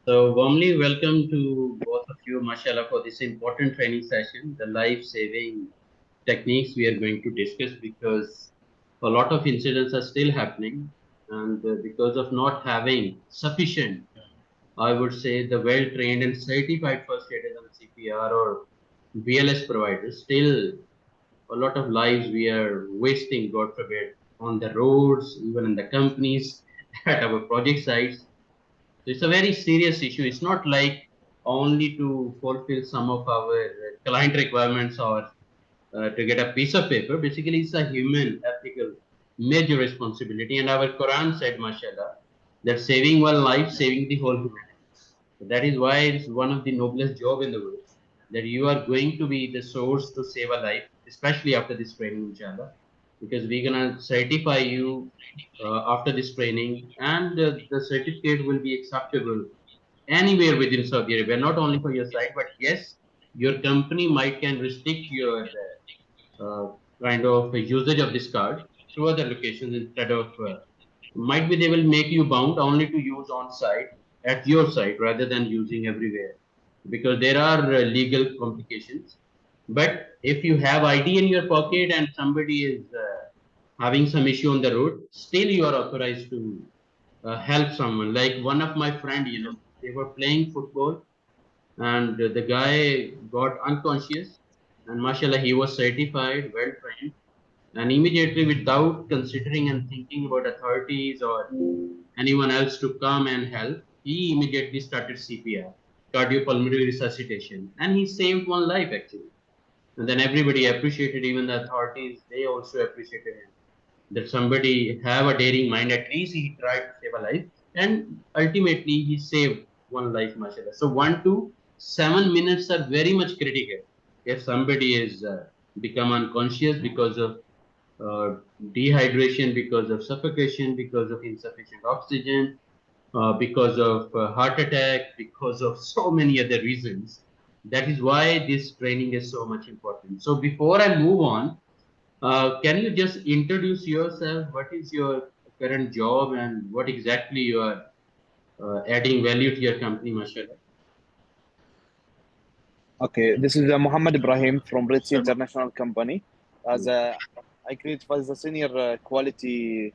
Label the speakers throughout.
Speaker 1: So warmly welcome to both of you, mashallah, for this important training session, the life-saving techniques we are going to discuss because a lot of incidents are still happening and because of not having sufficient, I would say, the well-trained and certified first aiders and CPR or BLS providers, still a lot of lives we are wasting, God forbid, on the roads, even in the companies, at our project sites. So it's a very serious issue. It's not like only to fulfill some of our client requirements or to get a piece of paper. Basically, it's a human, ethical, major responsibility. And our Quran said, mashallah, that saving one life, saving the whole humanity. So that is why it's one of the noblest job in the world. That you are going to be the source to save a life, especially after this training, inshallah, because we're gonna certify you after this training, and the certificate will be acceptable anywhere within Saudi Arabia, not only for your site, but yes, your company might can restrict your kind of usage of this card to other locations instead of might be they will make you bound only to use on site at your site rather than using everywhere because there are legal complications. But if you have ID in your pocket and somebody is having some issue on the road, still you are authorized to help someone. Like one of my friend, they were playing football and the guy got unconscious, and mashallah he was certified, well trained, and immediately without considering and thinking about authorities or anyone else to come and help, he immediately started CPR, cardiopulmonary resuscitation, and he saved one life actually. And then everybody appreciated, even the authorities, they also appreciated him, that somebody have a daring mind. At least he tried to save a life, and ultimately he saved one life, mashallah. So 1 to 7 minutes are very much critical. If somebody is become unconscious because of uh, dehydration, because of suffocation, because of insufficient oxygen, because of heart attack, because of so many other reasons. That is why this training is so much important. So before I move on, can you just introduce yourself? What is your current job and what exactly you are adding value to your company, mashallah?
Speaker 2: Okay, this is Muhammad Ibrahim from Red Sea
Speaker 3: Sir,
Speaker 2: International Company. As a, I create as a senior quality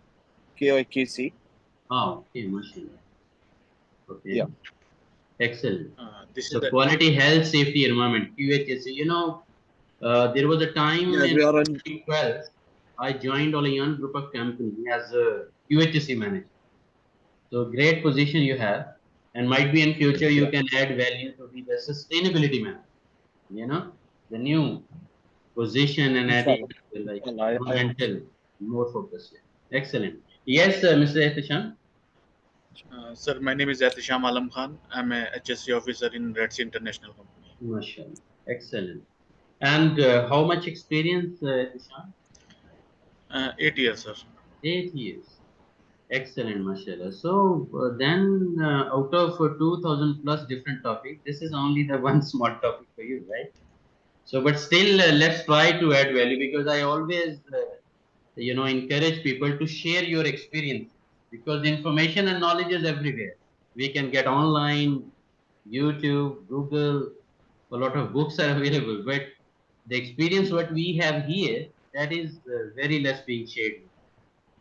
Speaker 2: KOKC.
Speaker 1: Okay, mashallah.
Speaker 2: Yeah.
Speaker 1: Okay, excellent.
Speaker 3: this is
Speaker 1: So
Speaker 3: the
Speaker 1: quality health, safety, environment, QHSE. There was a time
Speaker 2: Yes,
Speaker 1: in
Speaker 2: we are in.
Speaker 1: 2012, I joined Olayan Group of Company as a QHSE manager. So great position you have, and might be in future you
Speaker 2: Yeah.
Speaker 1: can add value to be the sustainability manager. The new position and adding
Speaker 2: Inshallah.
Speaker 1: like
Speaker 2: Inshallah, I hope so.
Speaker 1: environmental more focus. Yeah. Excellent. Yes, Mr. Ehtishan.
Speaker 3: sir. My name is Atisham Alam Khan. I'm a HSC officer in Red Sea International Company.
Speaker 1: Mashallah. Excellent. And how much experience, Ehtishan?
Speaker 3: 8 years, sir.
Speaker 1: 8 years. Excellent, mashallah. So then, out of 2,000 plus different topics, this is only the one small topic for you, right? So, but still, let's try to add value because I always, encourage people to share your experience because information and knowledge is everywhere. We can get online, YouTube, Google, a lot of books are available, but the experience what we have here, that is very less being shared.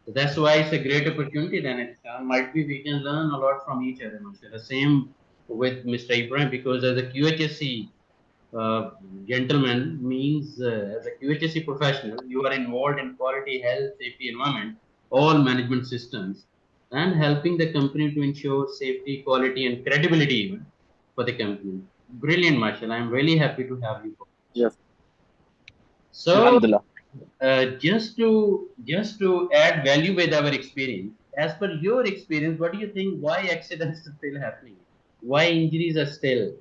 Speaker 1: So that's why it's a great opportunity. Then it might be we can learn a lot from each other. Mashallah. The same with Mr. Ibrahim because as a QHSC uh, gentleman means as a QHSC professional, you are involved in quality, health, safety, environment, all management systems, and helping the company to ensure safety, quality, and credibility even for the company. Brilliant, Marshall. I'm really happy to have you.
Speaker 2: Yes.
Speaker 1: So
Speaker 2: Alhamdulillah.
Speaker 1: just to add value with our experience, as per your experience, what do you think? Why accidents are still happening? Why injuries are still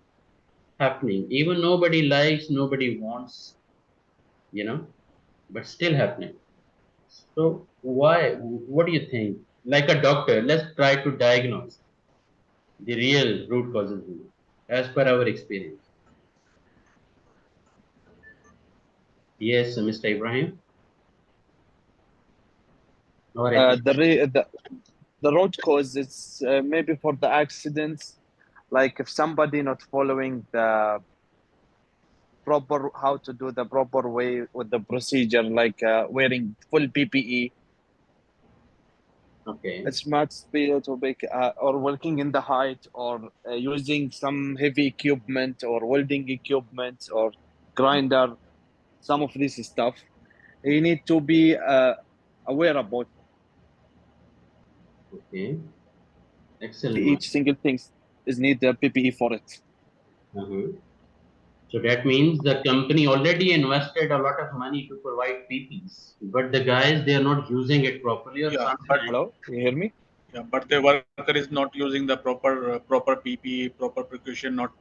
Speaker 1: happening? Even nobody likes, nobody wants, you know, but still happening. So why? What do you think? Like a doctor, let's try to diagnose the real root causes as per our experience. Yes, Mr. Ibrahim. Or
Speaker 2: The root cause is maybe for the accidents Like if somebody not following the proper how to do the proper way with the procedure, like wearing full PPE,
Speaker 1: Okay.
Speaker 2: it's must be to make or working in the height or using some heavy equipment or welding equipment or grinder, some of this stuff. You need to be aware about
Speaker 1: Okay. Excellent,
Speaker 2: each
Speaker 1: Mashallah.
Speaker 2: single thing is need the PPE for it.
Speaker 1: Uh-huh. So that means the company already invested a lot of money to provide PPs, but the guys they are not using it properly, or
Speaker 3: Yeah, but
Speaker 1: sometimes.
Speaker 2: Hello, you hear me?
Speaker 3: yeah, but the worker is not using the proper PPE, proper precaution. Not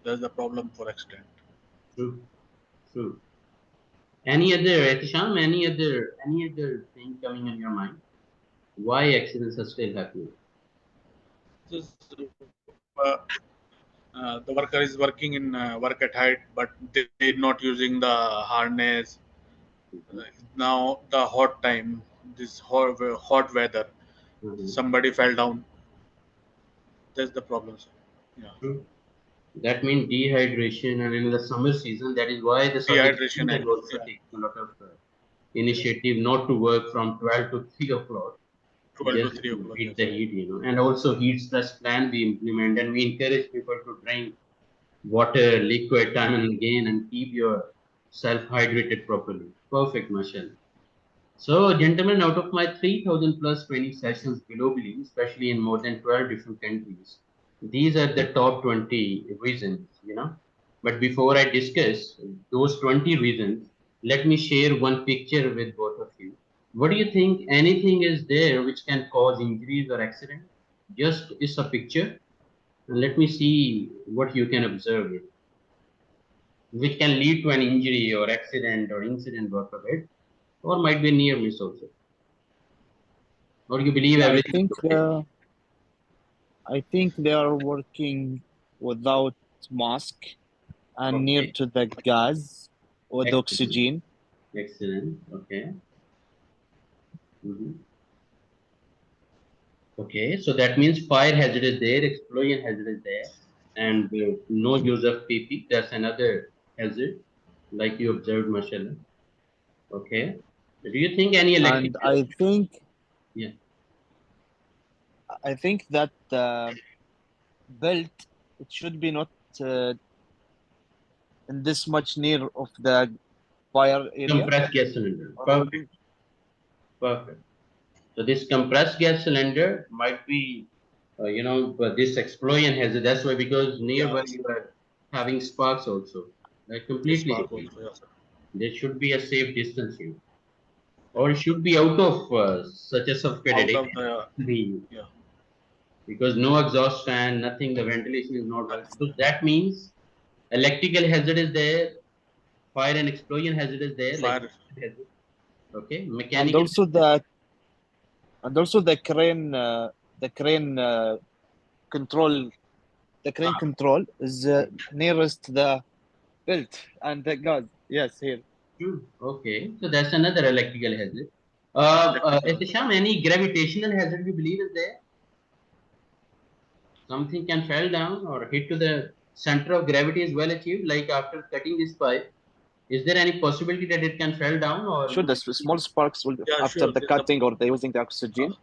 Speaker 3: That's the problem for accident.
Speaker 1: True, true. Any other, Etisham, any other thing coming in your mind? Why accidents are still happening?
Speaker 3: Just, the worker is working in work at height, but they not using the harness. Uh, Now the hot time, this hot weather,
Speaker 1: Mhm.
Speaker 3: somebody fell down. That's the problem, sir. Yeah,
Speaker 1: True. That means dehydration, and in the summer season, that is why the service
Speaker 3: dehydration
Speaker 1: center
Speaker 3: and
Speaker 1: also
Speaker 3: yeah,
Speaker 1: takes a lot of initiative not to work from 12 to 3 o'clock
Speaker 3: 12 to
Speaker 1: just
Speaker 3: 3
Speaker 1: to
Speaker 3: o'clock.
Speaker 1: beat
Speaker 3: Yes.
Speaker 1: the heat. And also heat stress plan we implement, and we encourage people to drink water, liquid time and again, and keep yourself hydrated properly. Perfect, Marshall. So, gentlemen, out of my 3,000 plus training sessions globally, especially in more than 12 different countries, these are the top 20 reasons. But before I discuss those 20 reasons, let me share one picture with both of you. What do you think? Anything is there which can cause injuries or accident? Just is a picture, and let me see what you can observe here, which can lead to an injury or accident or incident, God forbid, or might be near miss also. Or you believe
Speaker 2: Yeah,
Speaker 1: everything is okay?
Speaker 2: I think they are working without mask and near
Speaker 1: Okay,
Speaker 2: to the gas with
Speaker 1: excellent,
Speaker 2: oxygen.
Speaker 1: excellent. Okay. Mhm. Okay, so that means fire hazard is there, explosion hazard is there, and no use of PP. That's another hazard, like you observed, mashallah. Okay. Do you think any
Speaker 2: And
Speaker 1: electrical? Yeah,
Speaker 2: I think that belt it should be not uh, in this much near of the fire area.
Speaker 1: compressed gas cylinder.
Speaker 2: Or
Speaker 1: Perfect, perfect. So this compressed gas cylinder might be, but this explosion hazard. That's why, because
Speaker 3: Yeah,
Speaker 1: nearby you are having sparks also. I
Speaker 3: the
Speaker 1: completely
Speaker 3: spark
Speaker 1: agree.
Speaker 3: also. Yeah, sir.
Speaker 1: There should be a safe distance here, or it should be out of such a
Speaker 3: Out
Speaker 1: suffocated
Speaker 3: of
Speaker 1: area
Speaker 3: the
Speaker 1: to be used,
Speaker 3: yeah,
Speaker 1: because no exhaust fan, nothing, the ventilation is not working.
Speaker 3: nothing.
Speaker 1: So that means electrical hazard is there, fire and explosion hazard is there, like
Speaker 3: Fire.
Speaker 1: hazard. Okay,
Speaker 2: and
Speaker 1: mechanical
Speaker 2: also
Speaker 1: hazard.
Speaker 2: the crane control the crane
Speaker 1: Ah,
Speaker 2: control is nearest the belt and the gas. Yes, here.
Speaker 1: true. Okay, so that's another electrical hazard.
Speaker 3: Electrical.
Speaker 1: Ihtisham, any gravitational hazard you believe is there? Something can fall down or hit to the center of gravity is well achieved, like after cutting this pipe. Is there any possibility that it can fall down, or
Speaker 2: Should
Speaker 1: you
Speaker 2: the
Speaker 1: believe?
Speaker 2: small sparks will
Speaker 3: Yeah,
Speaker 2: after
Speaker 3: sure.
Speaker 2: the
Speaker 3: There's
Speaker 2: cutting or they using the
Speaker 3: uh,
Speaker 2: oxygen,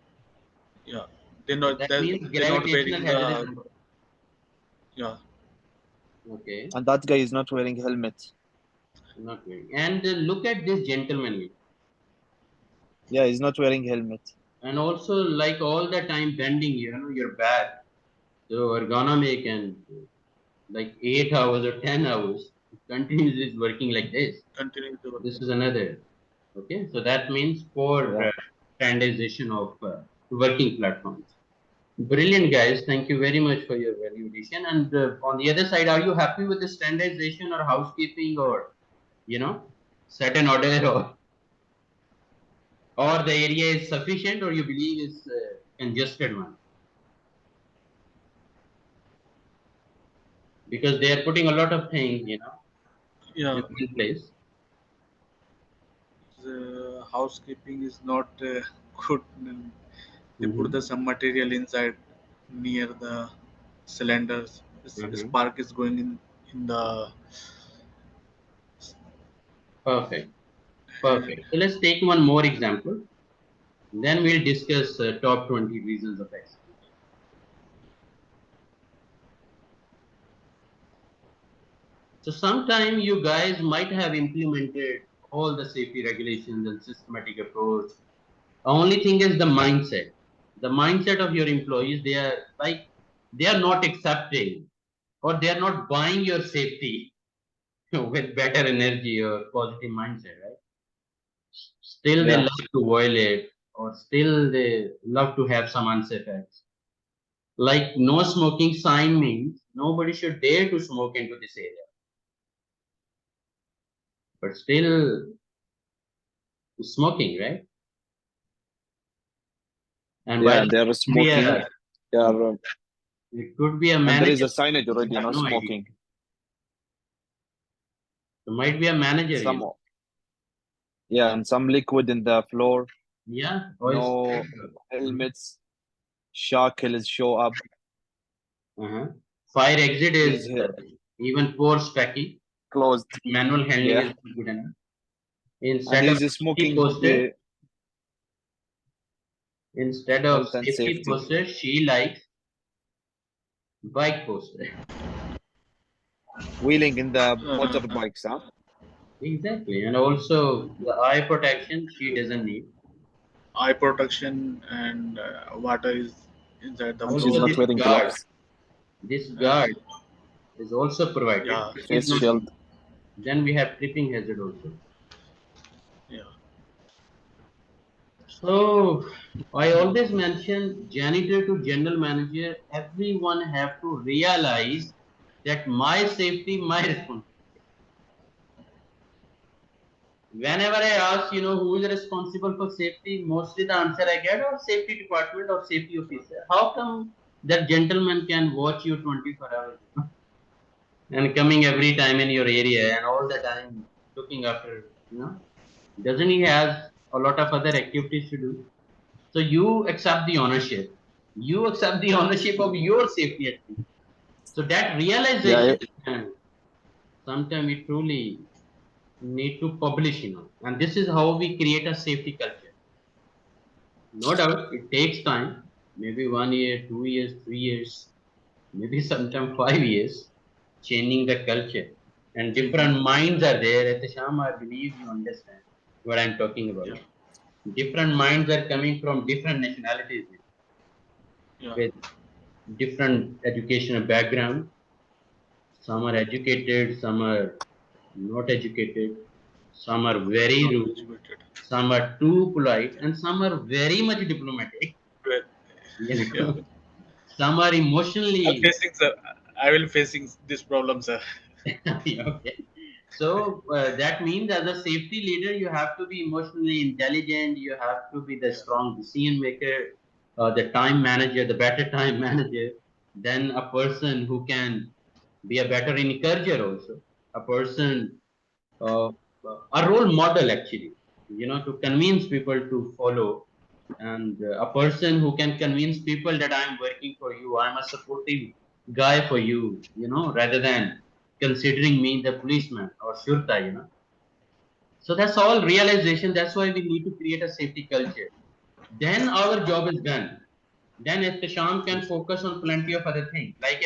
Speaker 3: yeah.
Speaker 1: So that means
Speaker 3: They're not
Speaker 1: gravitational
Speaker 3: wearing
Speaker 1: hazard is
Speaker 3: the
Speaker 1: not
Speaker 3: yeah.
Speaker 1: okay.
Speaker 2: and that guy is not wearing helmet.
Speaker 1: Not very. And look at this gentleman here.
Speaker 2: Yeah, he's not wearing helmet.
Speaker 1: And also, like all the time bending, your back. So ergonomic and like 8 hours or 10 hours continuously is working like this.
Speaker 3: Continue to work.
Speaker 1: This is another. Okay, so that means for
Speaker 2: Yeah.
Speaker 1: standardization of working platforms. Brilliant, guys. Thank you very much for your value addition. And on the other side, are you happy with the standardization or housekeeping, or set an order, or the area is sufficient, or you believe is congested one, because they are putting a lot of things in
Speaker 3: Yeah,
Speaker 1: one place.
Speaker 3: the housekeeping is not good. They put
Speaker 1: Hmm.
Speaker 3: some material inside near the cylinders.
Speaker 1: Mhm.
Speaker 3: Spark is going in the
Speaker 1: Perfect.
Speaker 3: and
Speaker 1: Perfect. So let's take one more example. Then we'll discuss top 20 reasons of accident. So sometime you guys might have implemented all the safety regulations and systematic approach. Only thing is the mindset. The mindset of your employees, they are like, they are not accepting or they are not buying your safety with better energy or positive mindset, right? Still they
Speaker 2: Yeah,
Speaker 1: love to violate or still they love to have some unsafe acts. Like no smoking sign means nobody should dare to smoke into this area. But still smoking, right? And by
Speaker 2: yeah,
Speaker 1: the
Speaker 2: they are
Speaker 1: way,
Speaker 2: smoking. They are,
Speaker 1: it could be a
Speaker 2: and there is
Speaker 1: manager.
Speaker 2: a signage
Speaker 1: You
Speaker 2: already,
Speaker 1: have
Speaker 2: no
Speaker 1: no idea.
Speaker 2: smoking.
Speaker 1: It might be a manager, you
Speaker 2: Some,
Speaker 1: know.
Speaker 2: yeah, and some liquid in the floor.
Speaker 1: Yeah, oil
Speaker 2: No
Speaker 1: spill.
Speaker 2: helmets. Shark killers show up.
Speaker 1: Uh-huh. Fire exit is
Speaker 2: He's
Speaker 1: even poor stacking.
Speaker 2: closed.
Speaker 1: Manual handling is
Speaker 2: Yeah,
Speaker 1: not good enough.
Speaker 2: and
Speaker 1: Instead of
Speaker 2: he's
Speaker 1: safety
Speaker 2: smoking.
Speaker 1: poster, instead of
Speaker 2: Health and
Speaker 1: safety
Speaker 2: safety.
Speaker 1: poster, she likes bike poster.
Speaker 2: Wheeling in the
Speaker 3: uh,
Speaker 2: motorbikes, huh?
Speaker 1: Exactly. And also the eye protection she doesn't need.
Speaker 3: eye protection and water is inside the
Speaker 2: And she's
Speaker 1: Also
Speaker 3: floor.
Speaker 2: not wearing gloves.
Speaker 1: this
Speaker 3: Uh,
Speaker 1: guard is also provided.
Speaker 3: yeah,
Speaker 1: If she's
Speaker 2: Face
Speaker 1: not
Speaker 2: shield.
Speaker 1: used, then we have tripping hazard also.
Speaker 3: yeah,
Speaker 1: So I always mention janitor to general manager, everyone have to realize that my safety, my responsibility. Whenever I ask, who is responsible for safety, mostly the answer I get or safety department or safety officer. How come that gentleman can watch you 24 hours and coming every time in your area and all the time looking after, you know? Doesn't he has a lot of other activities to do? So you accept the ownership. You accept the ownership of your safety at least. So that
Speaker 2: Yeah,
Speaker 1: realization, sometimes we truly need to publish, and this is how we create a safety culture. No doubt, it takes time, maybe 1 year, 2 years, 3 years, maybe sometimes 5 years, changing the culture. And
Speaker 3: changing.
Speaker 1: different minds are there. At the Sham, I believe you understand what I'm talking
Speaker 3: Yeah,
Speaker 1: about. Different minds are coming from different nationalities
Speaker 3: yeah,
Speaker 1: with different educational background. Some are educated, some are not educated, some are very
Speaker 3: not
Speaker 1: rude,
Speaker 3: educated.
Speaker 1: some are too polite, and some are very much diplomatic.
Speaker 3: Well,
Speaker 1: You
Speaker 3: yeah,
Speaker 1: know, some are
Speaker 3: I'm
Speaker 1: emotionally
Speaker 3: facing, sir. I will facing this problem, sir.
Speaker 1: okay. So that means as a safety leader, you have to be emotionally intelligent. You have to be the
Speaker 3: Yeah,
Speaker 1: strong decision maker, the time manager, the better time manager. Then a person who can be a better encourager also. A person, uh, a role model actually. To convince people to follow, and a person who can convince people that I'm working for you, I'm a supportive guy for you, rather than considering me the policeman or shurta. So that's all realization. That's why we need to create a safety culture. Then our job is done. Then Ihtisham can focus on plenty of other things. Like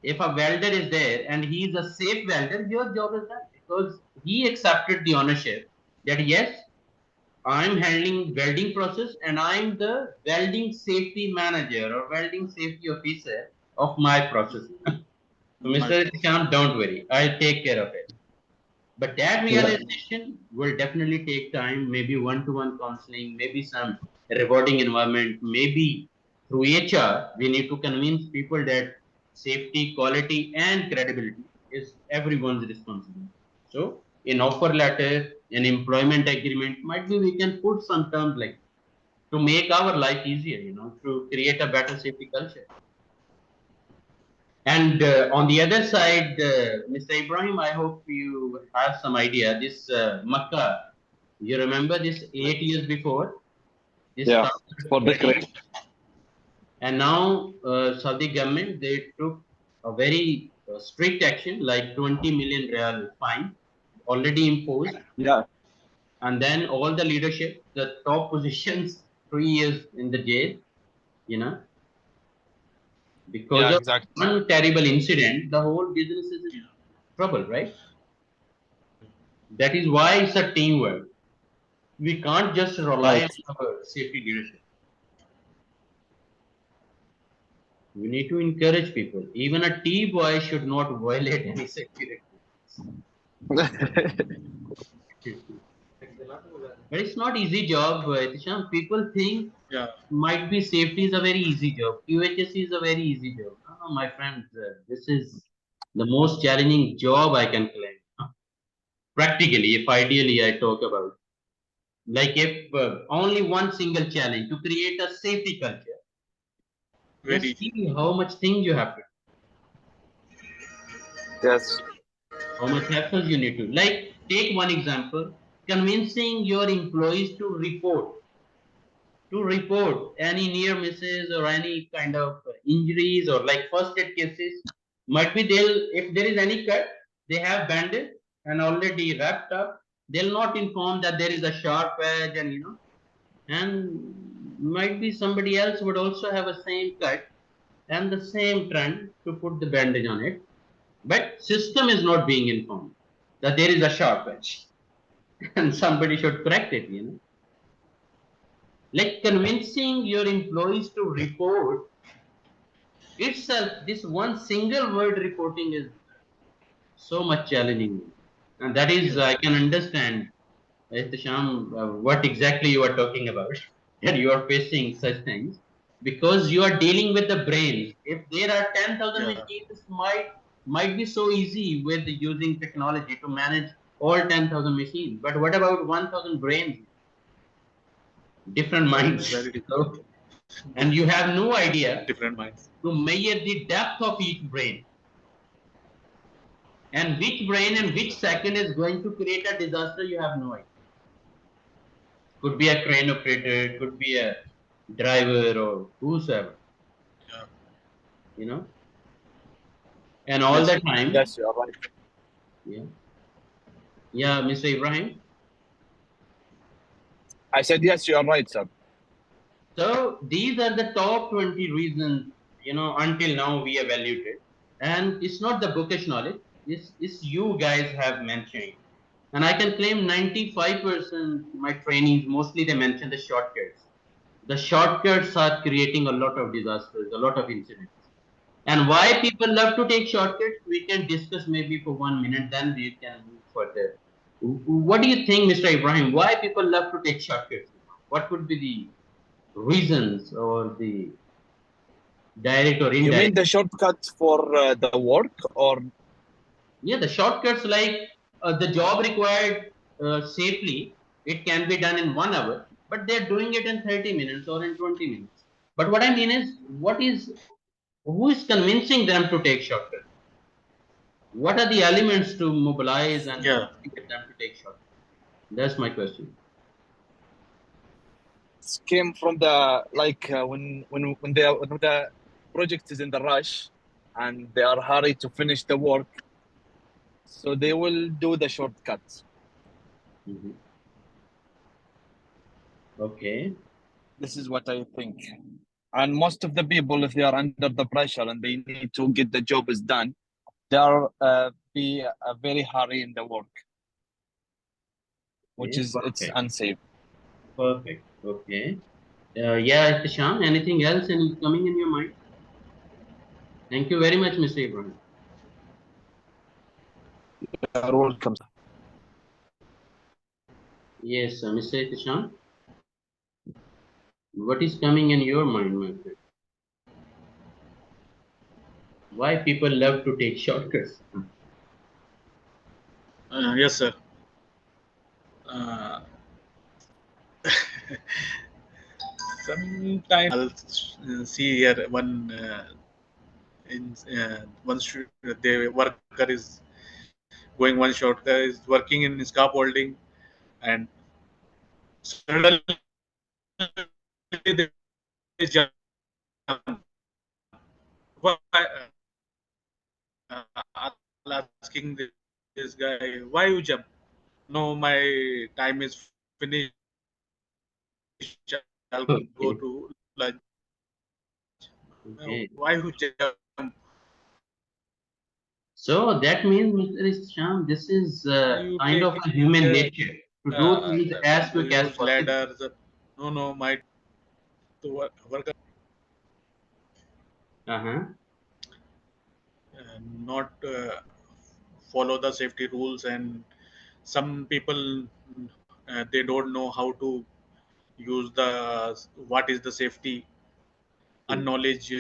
Speaker 1: if a welder is there and he is a safe welder, your job is done because he accepted the ownership that yes, I'm handling welding process and I'm the welding safety manager or welding safety officer of my process. So
Speaker 3: my
Speaker 1: Mr.
Speaker 3: process.
Speaker 1: Sham, don't worry, I'll take care of it. But that
Speaker 2: yeah,
Speaker 1: realization will definitely take time, maybe one-to-one counseling, maybe some rewarding environment, maybe through HR, we need to convince people that safety, quality, and credibility is everyone's responsibility. So in offer letter, in employment agreement, might be we can put some terms like to make our life easier, to create a better safety culture. And on the other side, Mr. Ibrahim, I hope you have some idea. This Makkah, you remember this 8 years before? This
Speaker 2: yeah.
Speaker 1: started
Speaker 2: For the crane.
Speaker 1: And now Saudi government, they took a very strict action, like 20 million real fine already imposed,
Speaker 2: Yeah,
Speaker 1: and then all the leadership, the top positions, 3 years in the jail, you know, because
Speaker 2: yeah,
Speaker 1: of
Speaker 2: exactly.
Speaker 1: one terrible incident, the whole business is in trouble, right? That is why it's a teamwork. We can't just rely
Speaker 2: Right.
Speaker 1: on our safety leadership. We need to encourage people. Even a tea boy should not violate any safety requirements. But it's not easy job, Tisham. People think
Speaker 3: Yeah.
Speaker 1: might be safety is a very easy job. QHSC is a very easy job. No, no, my friend, this is the most challenging job I can claim. Practically, if ideally I talk about, like if only one single challenge to create a safety culture,
Speaker 3: Very
Speaker 1: just
Speaker 3: easy.
Speaker 1: see how much things you have to,
Speaker 2: Yes.
Speaker 1: how much efforts you need to. Like, take one example, convincing your employees to report any near misses or any kind of injuries or like first aid cases. Might be they'll, if there is any cut, they have bandaged and already wrapped up. They'll not inform that there is a sharp edge, and and might be somebody else would also have a same cut and the same trend to put the bandage on it. But system is not being informed that there is a sharp edge and somebody should correct it. Like convincing your employees to report itself, this one single word reporting is so much challenging. And that is,
Speaker 3: Yes.
Speaker 1: I can understand, Ihtisham, what exactly you are talking about. That you are facing such things because you are dealing with the brains. If there are 10,000
Speaker 3: Yeah.
Speaker 1: machines, might be so easy with using technology to manage all 10,000 machines. But what about 1,000 brains, different minds?
Speaker 3: Very difficult.
Speaker 1: So, and you have no idea
Speaker 3: Different minds.
Speaker 1: to measure the depth of each brain, and which brain and which second is going to create a disaster, you have no idea. Could be a crane operator, could be a driver or whosoever,
Speaker 3: Yeah.
Speaker 1: you know. And all
Speaker 2: Yes.
Speaker 1: the time,
Speaker 2: Yes, you are right.
Speaker 1: yeah, yeah, Mr. Ibrahim.
Speaker 2: I said yes, you are right, sir.
Speaker 1: So these are the top 20 reasons, until now we evaluated. And it's not the bookish knowledge, it's you guys have mentioned. And I can claim 95% my trainees, mostly they mention the shortcuts. The shortcuts are creating a lot of disasters, a lot of incidents. And why people love to take shortcuts, we can discuss maybe for 1 minute, then we can move further. What do you think, Mr. Ibrahim? Why people love to take shortcuts? What could be the reasons or the direct or
Speaker 2: You mean
Speaker 1: indirect?
Speaker 2: the shortcut for the work, or
Speaker 1: Yeah, the shortcuts like the job required safely, it can be done in 1 hour, but they're doing it in 30 minutes or in 20 minutes. But what I mean is, who is convincing them to take shortcuts? What are the elements to mobilize and
Speaker 3: Yeah.
Speaker 1: motivate them to take shortcuts? That's my question.
Speaker 2: it came from the like when the project is in the rush and they are hurry to finish the work, so they will do the shortcuts.
Speaker 1: Mhm. Okay.
Speaker 2: This is what I think. And most of the people, if they are under the pressure and they need to get the job is done, they are be very hurry in the work, which
Speaker 1: Okay.
Speaker 2: is it's
Speaker 1: Perfect.
Speaker 2: unsafe.
Speaker 1: Perfect. Okay. Yeah, Sham, anything else and coming in your mind? Thank you very much, Mr. Ibrahim.
Speaker 2: You are welcome.
Speaker 1: Yes, Mr. Sham, what is coming in your mind, my friend? Why people love to take shortcuts?
Speaker 3: Yes, sir. Uh, Sometimes I'll see here the worker is going one shortcut, is working in scaffolding, and suddenly there is jump, and why I'll asking this guy, why you jump? No, my time is finished. I'll go to lunch.
Speaker 1: Okay.
Speaker 3: Why you
Speaker 1: Okay.
Speaker 3: jump?
Speaker 1: So that means, Mr. Isham, this is
Speaker 3: You
Speaker 1: kind
Speaker 3: take
Speaker 1: of a human nature to do things as quick as
Speaker 3: use
Speaker 1: possible.
Speaker 3: ladders. No, my to work
Speaker 1: Uh-huh.
Speaker 3: not follow the safety rules, and some people they don't know how to use the what is the safety.
Speaker 1: True.
Speaker 3: Unknowledge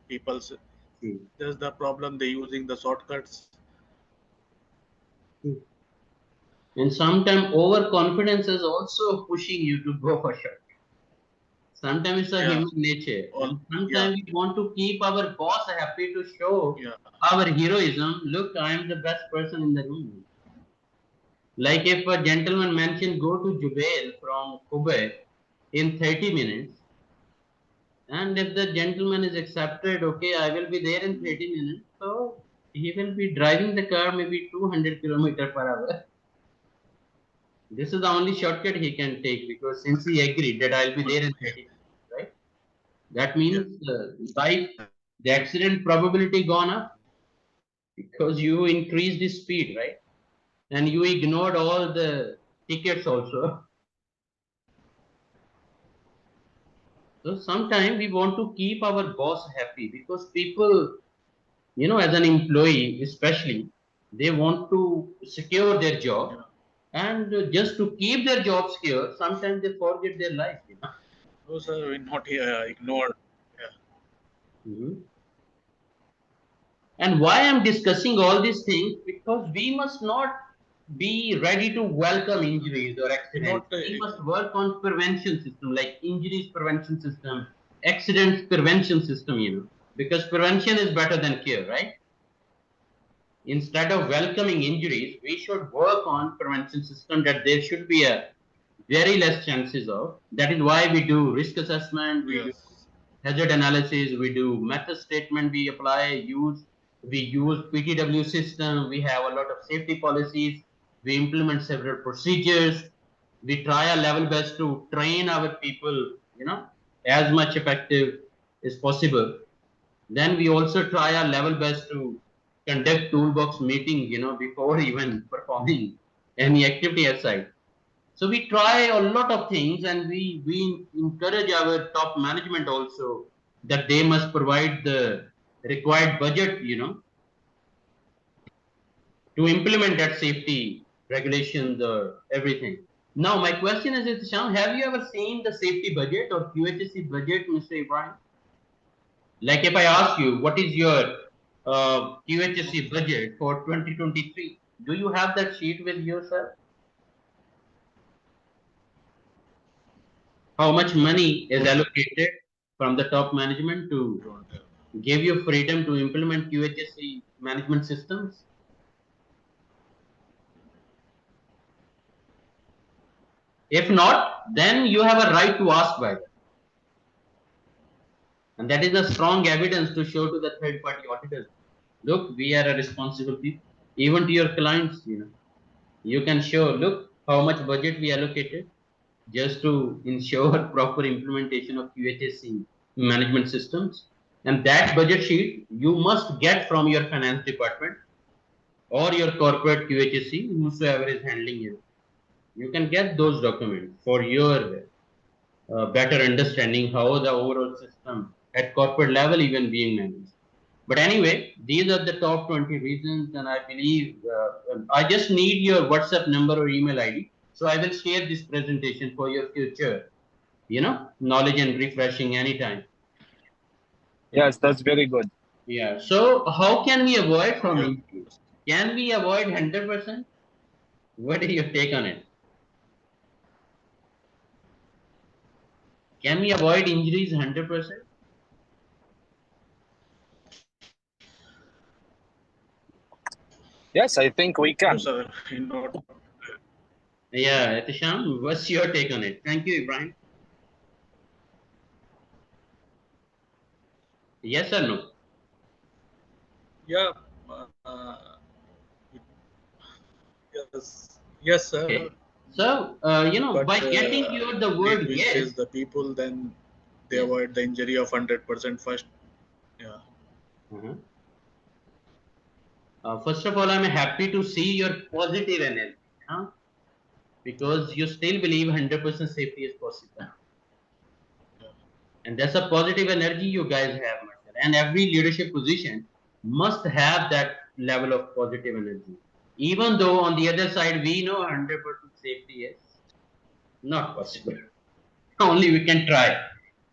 Speaker 3: people's.
Speaker 1: True.
Speaker 3: That's the problem. They using the shortcuts.
Speaker 1: True. And sometimes overconfidence is also pushing you to go for short. Sometimes it's a
Speaker 3: Yeah,
Speaker 1: human nature,
Speaker 3: all
Speaker 1: and
Speaker 3: yeah,
Speaker 1: sometimes we want to keep our boss happy to show
Speaker 3: yeah,
Speaker 1: our heroism. Look, I am the best person in the room. Like if a gentleman mentioned go to Jubail from Kuwait in 30 minutes, and if the gentleman is accepted, okay, I will be there in 30 minutes. So he will be driving the car maybe 200 kilometer per hour. This is the only shortcut he can take because since he agreed that I'll be there in 30 minutes, right? That
Speaker 3: yeah,
Speaker 1: means life, the accident probability gone up because you increased the speed, right? And you ignored all the tickets also. So sometimes we want to keep our boss happy because people, as an employee especially, they want to secure their job,
Speaker 3: yeah.
Speaker 1: and just to keep their job secure, sometimes they forget their life.
Speaker 3: Those are not ignored. Yeah,
Speaker 1: Mhm. And why I'm discussing all these things? Because we must not be ready to welcome injuries or
Speaker 3: we
Speaker 1: accidents.
Speaker 3: not
Speaker 1: We must work on prevention system, like injuries prevention system, accidents prevention system. Because prevention is better than cure, right? Instead of welcoming injuries, we should work on prevention system that there should be a very less chances of. That is why we do risk assessment, we do
Speaker 3: yes,
Speaker 1: hazard analysis, we do method statement, we use PTW system, we have a lot of safety policies, we implement several procedures, we try our level best to train our people, as much effective as possible. Then we also try our level best to conduct toolbox meetings, before even performing any activity aside. So we try a lot of things, and we encourage our top management also that they must provide the required budget, to implement that safety regulations or everything. Now, my question is, Sham, have you ever seen the safety budget or QHSC budget, Mr. Ibrahim? Like if I ask you, what is your QHSC budget for 2023? Do you have that sheet with yourself? How much money is
Speaker 3: don't
Speaker 1: allocated from the top management to
Speaker 3: don't have.
Speaker 1: give you freedom to implement QHSE management systems? If not, then you have a right to ask by them. And that is a strong evidence to show to the third party auditors. Look, we are a responsible people. Even to your clients, you can show, look, how much budget we allocated just to ensure proper implementation of QHSE management systems. And that budget sheet you must get from your finance department or your corporate QHSE, whosoever is handling you. You can get those documents for your better understanding how the overall system at corporate level even being managed. But anyway, these are the top 20 reasons, and I believe I just need your WhatsApp number or email ID. So I will share this presentation for your future, knowledge and refreshing anytime.
Speaker 2: Yes, that's very good.
Speaker 1: Yeah. So how can we avoid from
Speaker 3: Yeah,
Speaker 1: injury? Can we avoid 100%? What is your take on it? Can we avoid injuries 100%?
Speaker 2: Yes, I think we
Speaker 3: no,
Speaker 2: can.
Speaker 3: sir. Not
Speaker 1: Yeah, Tisham, what's your take on it? Thank you, Ibrahim. Yes or no?
Speaker 3: Yeah. Yes, sir.
Speaker 1: Okay. So,
Speaker 3: But
Speaker 1: by getting your the
Speaker 3: need
Speaker 1: word
Speaker 3: to
Speaker 1: yes,
Speaker 3: increase the people, then they
Speaker 1: yes.
Speaker 3: avoid the injury of 100% first. Yeah.
Speaker 1: Mhm. First of all, I'm happy to see your positive energy, because you still believe 100% safety is possible.
Speaker 3: Yeah.
Speaker 1: And that's a positive energy you guys have, Marshall. And every leadership position must have that level of positive energy. Even though on the other side, we know 100% safety is not possible. Only we can try.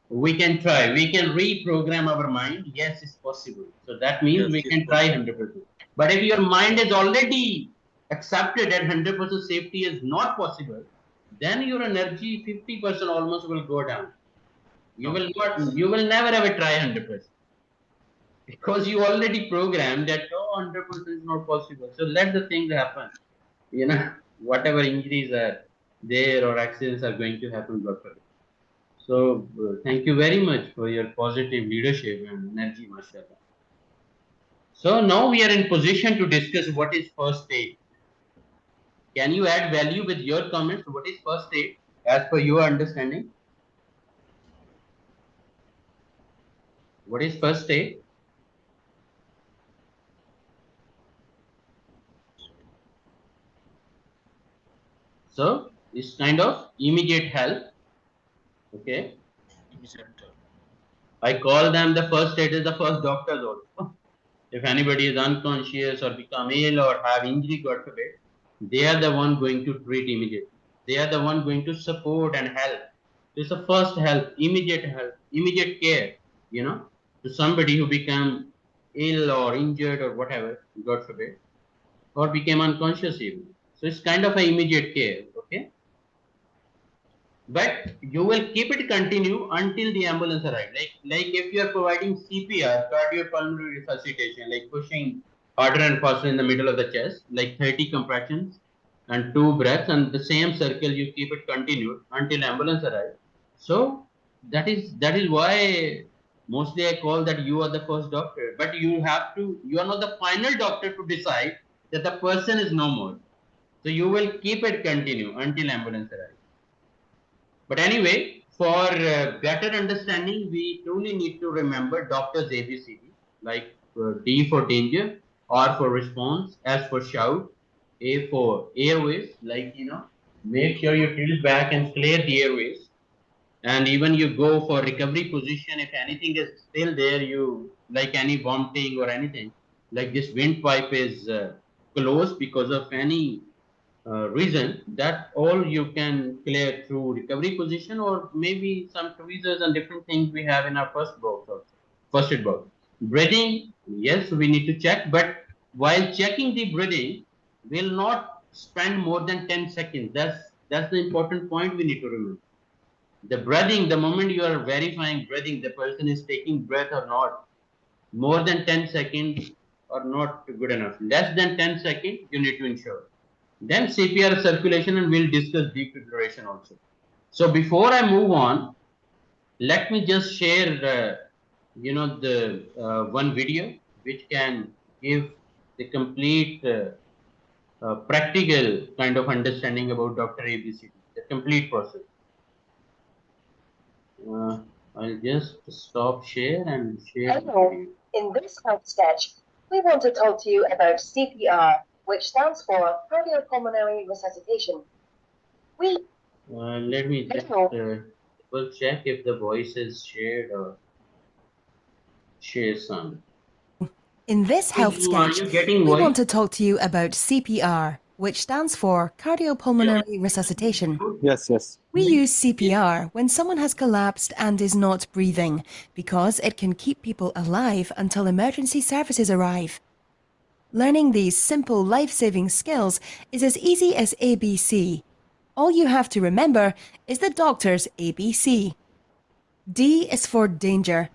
Speaker 1: We can try. We can reprogram our mind. Yes, it's possible. So that means
Speaker 3: Yes,
Speaker 1: we
Speaker 3: it's
Speaker 1: can try
Speaker 3: possible.
Speaker 1: 100%. But if your mind
Speaker 3: Yeah.
Speaker 1: is already accepted that 100% safety is not possible, then your energy 50% almost will go down. You
Speaker 3: No.
Speaker 1: will not.
Speaker 3: Yes.
Speaker 1: You will never ever try 100% because you already programmed that 100% is not possible. So let the things happen. Whatever injuries are there or accidents are going to happen, God forbid. So thank you very much for your positive leadership and energy, mashallah. So now we are in position to discuss what is first aid. Can you add value with your comments? What is first aid as per your understanding? What is first aid? So it's kind of immediate help. Okay.
Speaker 3: Immediate.
Speaker 1: I call them the first aid is the first doctors also. If anybody is unconscious or become ill or have injury, God forbid, they are the one going to treat immediately. They are the one going to support and help. It's a first help, immediate care, to somebody who become ill or injured or whatever, God forbid, or became unconscious even. So it's kind of an immediate care, okay? But you will keep it continue until the ambulance arrives. Like if you are providing CPR, cardiopulmonary resuscitation, like pushing harder and faster in the middle of the chest, like 30 compressions and 2 breaths, and the same circle you keep it continued until ambulance arrives. So that is why mostly I call that you are the first doctor, but you are not the final doctor to decide that the person is no more. So you will keep it continue until ambulance arrives. But anyway, for better understanding, we truly need to remember doctor's ABCD, like D for danger, R for response, S for shout, A for airways, like, make sure you tilt back and clear the airways. And even you go for recovery position, if anything is still there, like any vomiting or anything, like this windpipe is closed because of any reason, that all you can clear through recovery position or maybe some tweezers and different things we have in our first box also. First aid box. Breathing, yes, we need to check, but while checking the breathing, we'll not spend more than 10 seconds. That's the important point we need to remember. The breathing, the moment you are verifying breathing, the person is taking breath or not, more than 10 seconds are not good enough. Less than 10 seconds, you need to ensure. Then CPR circulation, and we'll discuss defibrillation also. So before I move on, let me just share, the one video which can give the complete practical kind of understanding about Dr. ABCD, the complete process. Uh, I'll just stop share and share the
Speaker 4: Hello,
Speaker 1: video.
Speaker 4: in this health sketch, we want to talk to you about CPR, which stands for cardiopulmonary resuscitation.
Speaker 1: Let me just
Speaker 4: Hello.
Speaker 1: double check if the voice is shared or share some.
Speaker 5: In this health
Speaker 1: Are
Speaker 5: sketch,
Speaker 1: you getting
Speaker 5: we
Speaker 1: voice?
Speaker 5: want to talk to you about CPR, which stands for cardiopulmonary resuscitation.
Speaker 2: Yes, yes.
Speaker 5: We use CPR when someone has collapsed and is not breathing because it can keep people alive until emergency services arrive. Learning these simple life-saving skills is as easy as ABC. All you have to remember is the doctor's ABC. D is for danger.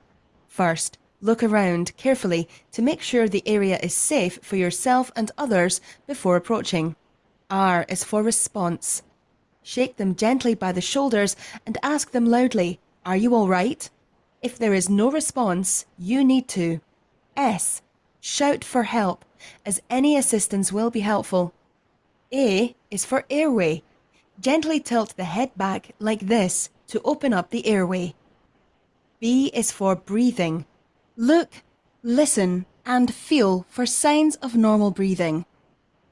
Speaker 5: First, look around carefully to make sure the area is safe for yourself and others before approaching. R is for response. Shake them gently by the shoulders and ask them loudly, "Are you all right?" If there is no response, you need to S. Shout for help, as any assistance will be helpful. A is for airway. Gently tilt the head back like this to open up the airway. B is for breathing. Look, listen, and feel for signs of normal breathing.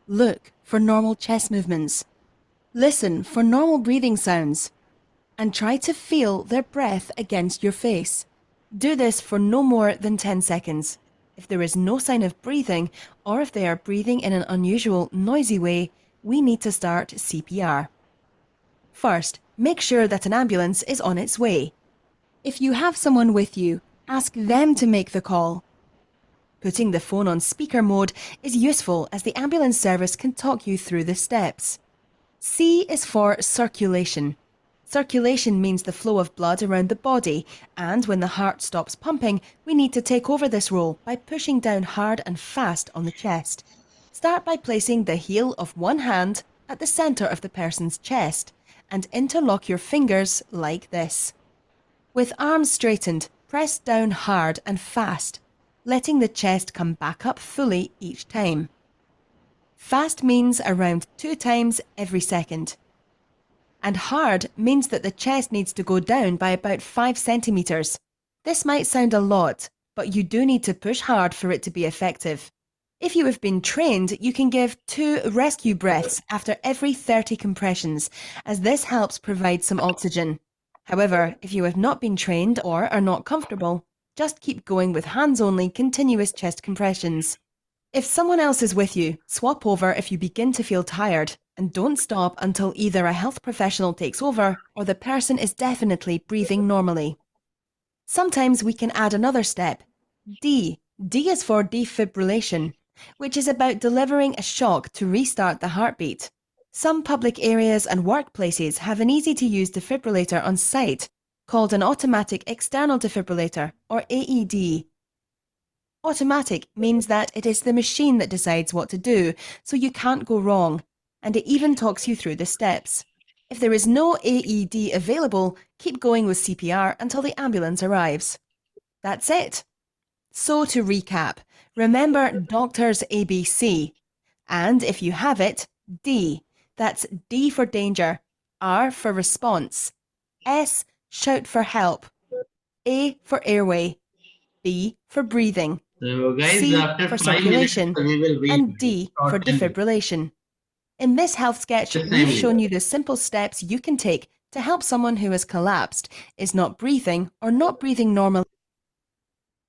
Speaker 5: Look for normal chest movements. Listen for normal breathing sounds. And try to feel their breath against your face. Do this for no more than 10 seconds. If there is no sign of breathing, or if they are breathing in an unusual, noisy way, we need to start CPR. First, make sure that an ambulance is on its way. If you have someone with you, ask them to make the call. Putting the phone on speaker mode is useful as the ambulance service can talk you through the steps. C is for circulation. Circulation means the flow of blood around the body, and when the heart stops pumping, we need to take over this role by pushing down hard and fast on the chest. Start by placing the heel of one hand at the center of the person's chest and interlock your fingers like this. With arms straightened, press down hard and fast, letting the chest come back up fully each time. Fast means around 2 times every second. And hard means that the chest needs to go down by about 5 centimeters. This might sound a lot, but you do need to push hard for it to be effective. If you have been trained, you can give 2 rescue breaths after every 30 compressions, as this helps provide some oxygen. However, if you have not been trained or are not comfortable, just keep going with hands-only continuous chest compressions. If someone else is with you, swap over if you begin to feel tired, and don't stop until either a health professional takes over or the person is definitely breathing normally. Sometimes we can add another step. D. D is for defibrillation, which is about delivering a shock to restart the heartbeat. Some public areas and workplaces have an easy-to-use defibrillator on site called an automatic external defibrillator, or AED. Automatic means that it is the machine that decides what to do, so you can't go wrong, and it even talks you through the steps. If there is no AED available, keep going with CPR until the ambulance arrives. That's it. So to recap, remember doctor's ABC. And if you have it, D. That's D for danger, R for response, S, shout for help, A for airway, B for breathing,
Speaker 1: So guys,
Speaker 5: C
Speaker 1: after
Speaker 5: for
Speaker 1: 5 minutes,
Speaker 5: circulation,
Speaker 1: we will read
Speaker 5: and D for
Speaker 1: short sentence.
Speaker 5: defibrillation. In this health sketch,
Speaker 1: Just
Speaker 5: we've
Speaker 1: time
Speaker 5: shown
Speaker 1: limit.
Speaker 5: you the simple steps you can take to help someone who has collapsed, is not breathing, or not breathing normally.